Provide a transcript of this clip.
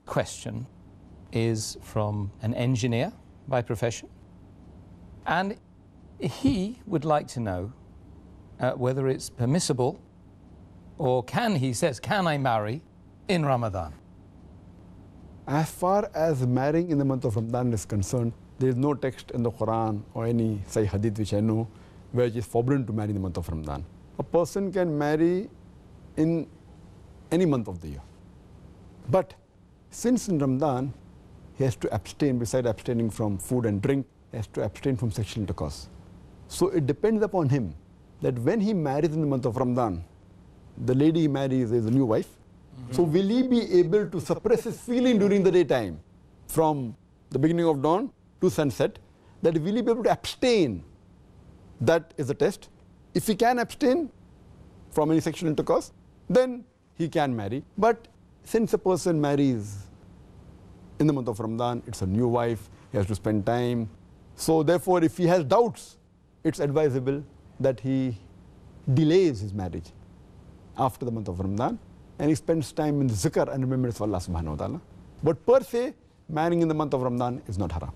question is from an engineer by profession, and he would like to know whether it's permissible or he says, can I marry in Ramadan? As far as marrying in the month of Ramadan is concerned, there is no text in the Quran or any Sahih Hadith which I know where it is forbidden to marry in the month of Ramadan. A person can marry in any month of the year. But since in Ramadan, he has to abstain, besides abstaining from food and drink, he has to abstain from sexual intercourse. So it depends upon him that when he marries in the month of Ramadan, the lady he marries is a new wife. So will he be able to suppress his feeling during the daytime from the beginning of dawn to sunset? That will he be able to abstain? That is the test. If he can abstain from any sexual intercourse, then he can marry. But since a person marries in the month of Ramadan, it's a new wife, he has to spend time. So therefore, if he has doubts, it's advisable that he delays his marriage after the month of Ramadan, and he spends time in Zakir and remembrance of Allah subhanahu wa ta'ala. But per se, marrying in the month of Ramadan is not haram.